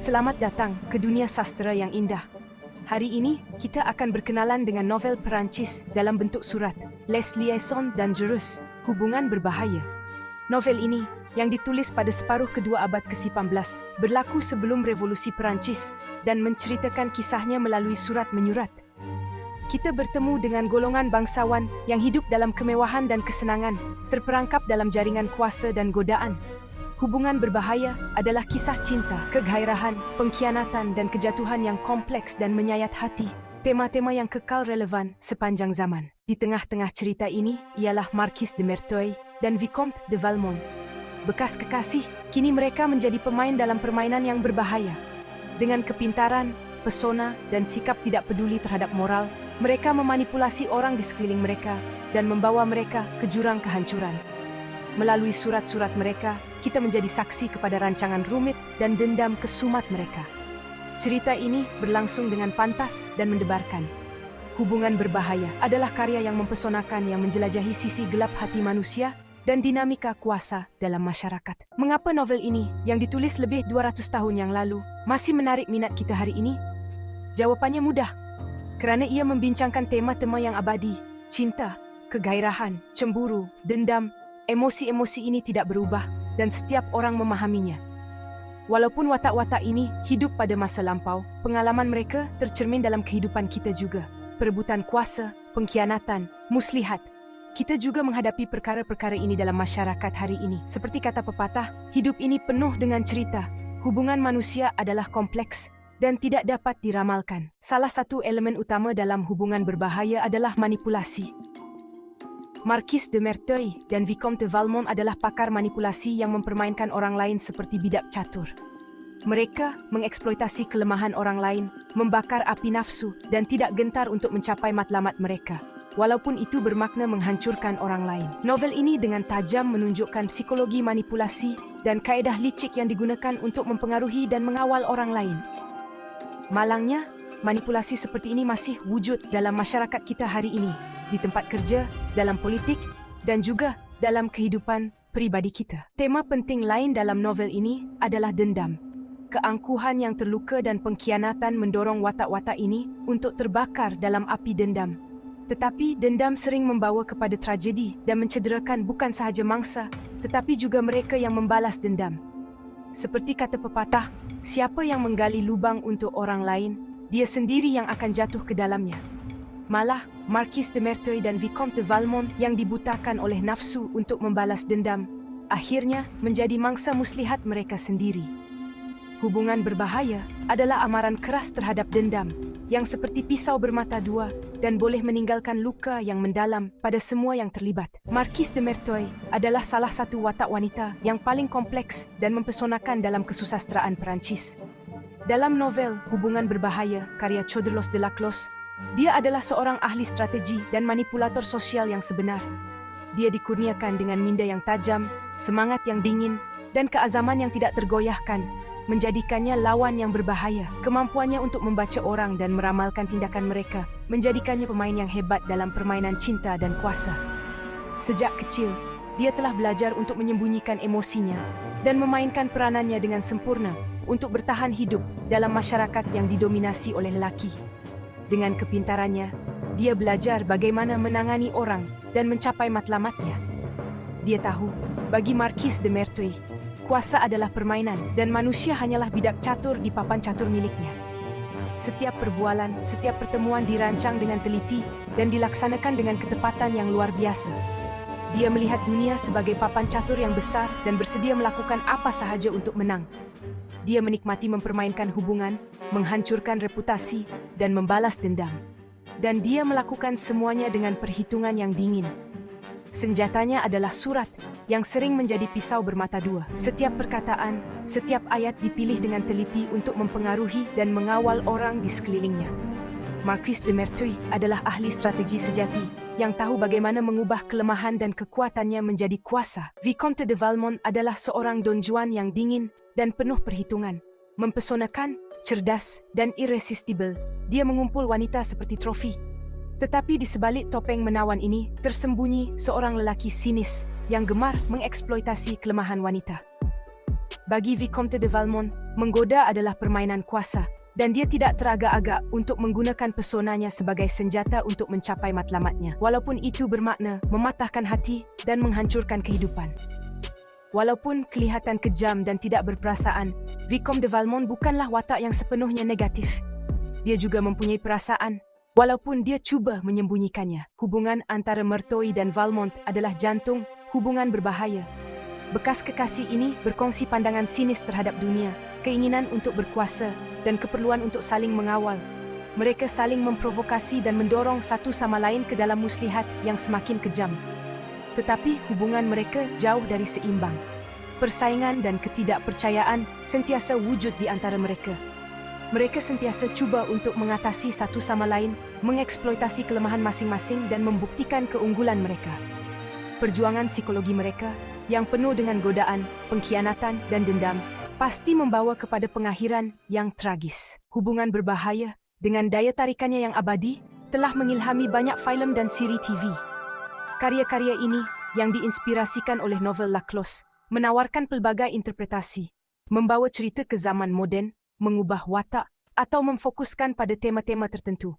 Selamat datang ke dunia sastra yang indah. Hari ini, kita akan berkenalan dengan novel Perancis dalam bentuk surat, Les Liaisons Dangereuses, Hubungan Berbahaya. Novel ini, yang ditulis pada separuh kedua abad ke-19, berlaku sebelum Revolusi Perancis dan menceritakan kisahnya melalui surat menyurat. Kita bertemu dengan golongan bangsawan yang hidup dalam kemewahan dan kesenangan, terperangkap dalam jaringan kuasa dan godaan. Hubungan Berbahaya adalah kisah cinta, kegairahan, pengkhianatan dan kejatuhan yang kompleks dan menyayat hati. Tema-tema yang kekal relevan sepanjang zaman. Di tengah-tengah cerita ini ialah Marquis de Merteuil dan Vicomte de Valmont. Bekas kekasih, kini mereka menjadi pemain dalam permainan yang berbahaya. Dengan kepintaran, pesona dan sikap tidak peduli terhadap moral, mereka memanipulasi orang di sekeliling mereka dan membawa mereka ke jurang kehancuran. Melalui surat-surat mereka, kita menjadi saksi kepada rancangan rumit dan dendam kesumat mereka. Cerita ini berlangsung dengan pantas dan mendebarkan. Hubungan Berbahaya adalah karya yang mempesonakan yang menjelajahi sisi gelap hati manusia dan dinamika kuasa dalam masyarakat. Mengapa novel ini, yang ditulis lebih 200 tahun yang lalu, masih menarik minat kita hari ini? Jawapannya mudah. Kerana ia membincangkan tema-tema yang abadi, cinta, kegairahan, cemburu, dendam. Emosi-emosi ini tidak berubah dan setiap orang memahaminya. Walaupun watak-watak ini hidup pada masa lampau, pengalaman mereka tercermin dalam kehidupan kita juga. Perebutan kuasa, pengkhianatan, muslihat. Kita juga menghadapi perkara-perkara ini dalam masyarakat hari ini. Seperti kata pepatah, hidup ini penuh dengan cerita. Hubungan manusia adalah kompleks dan tidak dapat diramalkan. Salah satu elemen utama dalam hubungan berbahaya adalah manipulasi. Marquis de Merteuil dan Vicomte de Valmont adalah pakar manipulasi yang mempermainkan orang lain seperti bidak catur. Mereka mengeksploitasi kelemahan orang lain, membakar api nafsu dan tidak gentar untuk mencapai matlamat mereka, walaupun itu bermakna menghancurkan orang lain. Novel ini dengan tajam menunjukkan psikologi manipulasi dan kaedah licik yang digunakan untuk mempengaruhi dan mengawal orang lain. Malangnya, manipulasi seperti ini masih wujud dalam masyarakat kita hari ini, di tempat kerja, dalam politik, dan juga dalam kehidupan pribadi kita. Tema penting lain dalam novel ini adalah dendam. Keangkuhan yang terluka dan pengkhianatan mendorong watak-watak ini untuk terbakar dalam api dendam. Tetapi dendam sering membawa kepada tragedi dan mencederakan bukan sahaja mangsa, tetapi juga mereka yang membalas dendam. Seperti kata pepatah, siapa yang menggali lubang untuk orang lain, dia sendiri yang akan jatuh ke dalamnya. Malah, Marquis de Merteuil dan Vicomte de Valmont yang dibutakan oleh nafsu untuk membalas dendam, akhirnya menjadi mangsa muslihat mereka sendiri. Hubungan Berbahaya adalah amaran keras terhadap dendam, yang seperti pisau bermata dua dan boleh meninggalkan luka yang mendalam pada semua yang terlibat. Marquis de Merteuil adalah salah satu watak wanita yang paling kompleks dan mempesonakan dalam kesusastraan Perancis. Dalam novel Hubungan Berbahaya, karya Choderlos de Laclos, dia adalah seorang ahli strategi dan manipulator sosial yang sebenar. Dia dikurniakan dengan minda yang tajam, semangat yang dingin, dan keazaman yang tidak tergoyahkan, menjadikannya lawan yang berbahaya. Kemampuannya untuk membaca orang dan meramalkan tindakan mereka, menjadikannya pemain yang hebat dalam permainan cinta dan kuasa. Sejak kecil, dia telah belajar untuk menyembunyikan emosinya dan memainkan peranannya dengan sempurna untuk bertahan hidup dalam masyarakat yang didominasi oleh lelaki. Dengan kepintarannya, dia belajar bagaimana menangani orang dan mencapai matlamatnya. Dia tahu, bagi Marquis de Merteuil, kuasa adalah permainan dan manusia hanyalah bidak catur di papan catur miliknya. Setiap perbualan, setiap pertemuan dirancang dengan teliti dan dilaksanakan dengan ketepatan yang luar biasa. Dia melihat dunia sebagai papan catur yang besar dan bersedia melakukan apa sahaja untuk menang. Dia menikmati mempermainkan hubungan, menghancurkan reputasi, dan membalas dendam. Dan dia melakukan semuanya dengan perhitungan yang dingin. Senjatanya adalah surat, yang sering menjadi pisau bermata dua. Setiap perkataan, setiap ayat dipilih dengan teliti untuk mempengaruhi dan mengawal orang di sekelilingnya. Marquis de Merteuil adalah ahli strategi sejati, yang tahu bagaimana mengubah kelemahan dan kekuatannya menjadi kuasa. Vicomte de Valmont adalah seorang Don Juan yang dingin dan penuh perhitungan. Mempesonakan, cerdas, dan irresistible, dia mengumpul wanita seperti trofi. Tetapi di sebalik topeng menawan ini, tersembunyi seorang lelaki sinis yang gemar mengeksploitasi kelemahan wanita. Bagi Vicomte de Valmont, menggoda adalah permainan kuasa dan dia tidak teragak-agak untuk menggunakan pesonanya sebagai senjata untuk mencapai matlamatnya. Walaupun itu bermakna mematahkan hati dan menghancurkan kehidupan. Walaupun kelihatan kejam dan tidak berperasaan, Vicomte de Valmont bukanlah watak yang sepenuhnya negatif. Dia juga mempunyai perasaan, walaupun dia cuba menyembunyikannya. Hubungan antara Merteuil dan Valmont adalah jantung hubungan berbahaya. Bekas kekasih ini berkongsi pandangan sinis terhadap dunia, keinginan untuk berkuasa, dan keperluan untuk saling mengawal. Mereka saling memprovokasi dan mendorong satu sama lain ke dalam muslihat yang semakin kejam. Tetapi hubungan mereka jauh dari seimbang. Persaingan dan ketidakpercayaan sentiasa wujud di antara mereka. Mereka sentiasa cuba untuk mengatasi satu sama lain, mengeksploitasi kelemahan masing-masing dan membuktikan keunggulan mereka. Perjuangan psikologi mereka yang penuh dengan godaan, pengkhianatan, dan dendam, pasti membawa kepada pengakhiran yang tragis. Hubungan berbahaya, dengan daya tarikannya yang abadi, telah mengilhami banyak filem dan siri TV. Karya-karya ini, yang diinspirasikan oleh novel La Cloche, menawarkan pelbagai interpretasi, membawa cerita ke zaman moden, mengubah watak, atau memfokuskan pada tema-tema tertentu.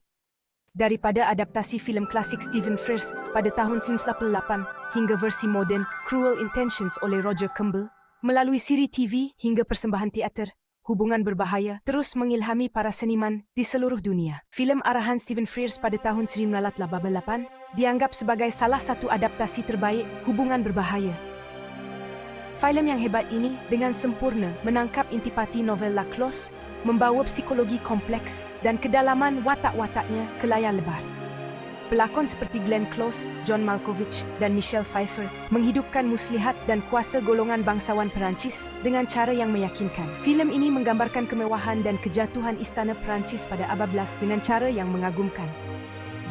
Daripada adaptasi filem klasik Stephen Frears pada tahun 1988 hingga versi moden Cruel Intentions oleh Roger Campbell, melalui siri TV hingga persembahan teater, Hubungan Berbahaya terus mengilhami para seniman di seluruh dunia. Filem arahan Stephen Frears pada tahun 1988 dianggap sebagai salah satu adaptasi terbaik Hubungan Berbahaya. Filem yang hebat ini dengan sempurna menangkap intipati novel La Cloche, membawa psikologi kompleks dan kedalaman watak-wataknya ke layar lebar. Pelakon seperti Glenn Close, John Malkovich, dan Michelle Pfeiffer menghidupkan muslihat dan kuasa golongan bangsawan Perancis dengan cara yang meyakinkan. Filem ini menggambarkan kemewahan dan kejatuhan istana Perancis pada abad 11 dengan cara yang mengagumkan.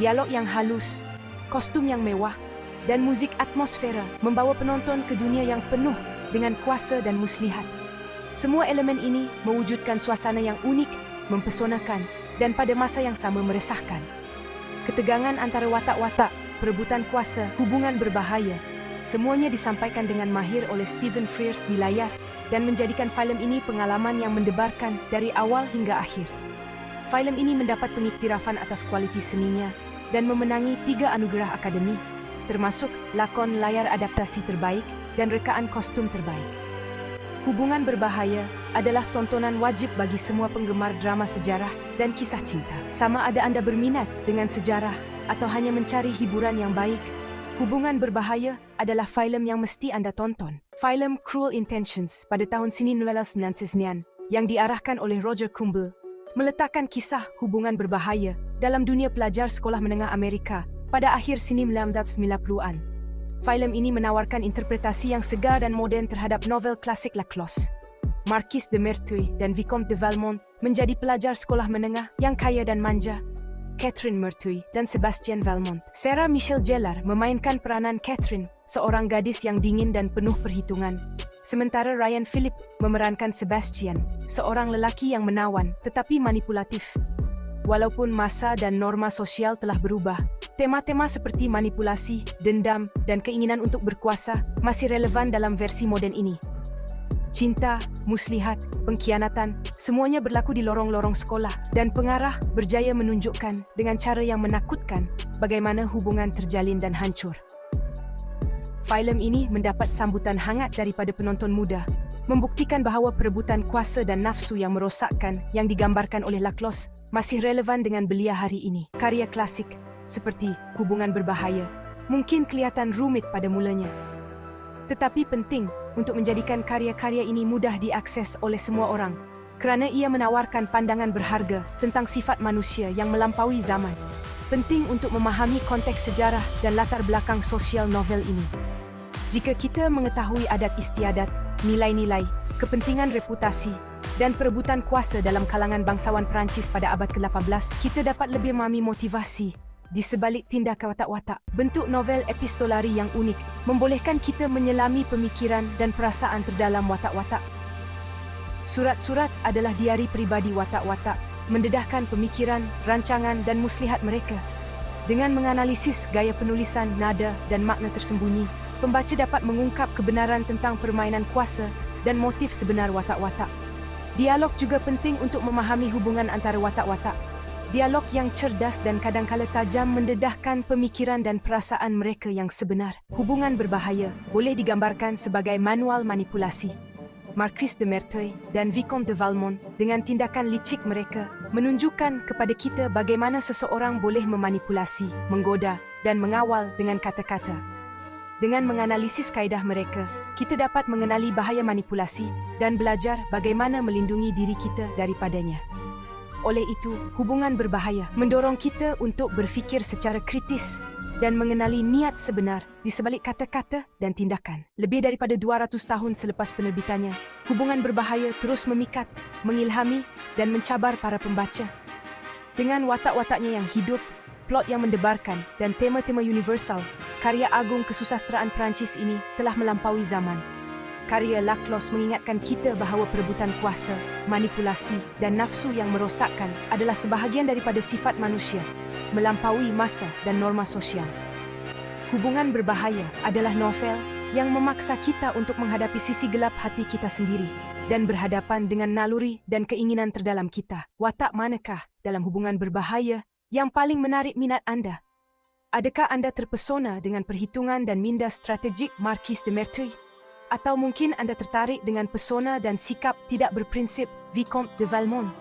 Dialog yang halus, kostum yang mewah, dan musik atmosfera membawa penonton ke dunia yang penuh dengan kuasa dan muslihat. Semua elemen ini mewujudkan suasana yang unik, mempesonakan, dan pada masa yang sama meresahkan. Ketegangan antara watak-watak, perebutan kuasa, hubungan berbahaya, semuanya disampaikan dengan mahir oleh Stephen Frears di layar dan menjadikan filem ini pengalaman yang mendebarkan dari awal hingga akhir. Filem ini mendapat pengiktirafan atas kualiti seninya dan memenangi 3 anugerah akademi, termasuk lakon layar adaptasi terbaik dan rekaan kostum terbaik. Hubungan Berbahaya adalah tontonan wajib bagi semua penggemar drama sejarah dan kisah cinta. Sama ada anda berminat dengan sejarah atau hanya mencari hiburan yang baik, Hubungan Berbahaya adalah filem yang mesti anda tonton. Filem Cruel Intentions pada tahun 1999 yang diarahkan oleh Roger Campbell meletakkan kisah hubungan berbahaya dalam dunia pelajar sekolah menengah Amerika pada akhir 1990-an. Filem ini menawarkan interpretasi yang segar dan moden terhadap novel klasik La Cloche. Marquis de Merteuil dan Vicomte de Valmont menjadi pelajar sekolah menengah yang kaya dan manja. Catherine Merteuil dan Sebastien Valmont. Sarah Michelle Gellar memainkan peranan Catherine, seorang gadis yang dingin dan penuh perhitungan. Sementara Ryan Phillippe memerankan Sebastien, seorang lelaki yang menawan tetapi manipulatif. Walaupun masa dan norma sosial telah berubah, tema-tema seperti manipulasi, dendam, dan keinginan untuk berkuasa masih relevan dalam versi moden ini. Cinta, muslihat, pengkhianatan, semuanya berlaku di lorong-lorong sekolah dan pengarah berjaya menunjukkan dengan cara yang menakutkan bagaimana hubungan terjalin dan hancur. Filem ini mendapat sambutan hangat daripada penonton muda, membuktikan bahawa perebutan kuasa dan nafsu yang merosakkan yang digambarkan oleh La Cloche masih relevan dengan belia hari ini. Karya klasik seperti Hubungan Berbahaya mungkin kelihatan rumit pada mulanya, tetapi penting untuk menjadikan karya-karya ini mudah diakses oleh semua orang kerana ia menawarkan pandangan berharga tentang sifat manusia yang melampaui zaman. Penting untuk memahami konteks sejarah dan latar belakang sosial novel ini. Jika kita mengetahui adat istiadat, nilai-nilai, kepentingan reputasi, dan perebutan kuasa dalam kalangan bangsawan Perancis pada abad ke-18, kita dapat lebih memahami motivasi di sebalik tindakan watak-watak. Bentuk novel epistolari yang unik membolehkan kita menyelami pemikiran dan perasaan terdalam watak-watak. Surat-surat adalah diari pribadi watak-watak, mendedahkan pemikiran, rancangan dan muslihat mereka. Dengan menganalisis gaya penulisan, nada dan makna tersembunyi, pembaca dapat mengungkap kebenaran tentang permainan kuasa dan motif sebenar watak-watak. Dialog juga penting untuk memahami hubungan antara watak-watak. Dialog yang cerdas dan kadangkala tajam mendedahkan pemikiran dan perasaan mereka yang sebenar. Hubungan berbahaya boleh digambarkan sebagai manual manipulasi. Marquis de Merteuil dan Vicomte de Valmont dengan tindakan licik mereka menunjukkan kepada kita bagaimana seseorang boleh memanipulasi, menggoda dan mengawal dengan kata-kata. Dengan menganalisis kaedah mereka, kita dapat mengenali bahaya manipulasi dan belajar bagaimana melindungi diri kita daripadanya. Oleh itu, hubungan berbahaya mendorong kita untuk berfikir secara kritis dan mengenali niat sebenar di sebalik kata-kata dan tindakan. Lebih daripada 200 tahun selepas penerbitannya, hubungan berbahaya terus memikat, mengilhami dan mencabar para pembaca. Dengan watak-wataknya yang hidup, plot yang mendebarkan dan tema-tema universal, karya agung kesusastraan Perancis ini telah melampaui zaman. Karya Laclos mengingatkan kita bahawa perebutan kuasa, manipulasi dan nafsu yang merosakkan adalah sebahagian daripada sifat manusia, melampaui masa dan norma sosial. Hubungan berbahaya adalah novel yang memaksa kita untuk menghadapi sisi gelap hati kita sendiri dan berhadapan dengan naluri dan keinginan terdalam kita. Watak manakah dalam hubungan berbahaya yang paling menarik minat anda? Adakah anda terpesona dengan perhitungan dan minda strategik Marquis de Merteuil? Atau mungkin anda tertarik dengan pesona dan sikap tidak berprinsip Vicomte de Valmont?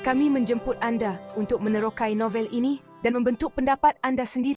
Kami menjemput anda untuk menerokai novel ini dan membentuk pendapat anda sendiri.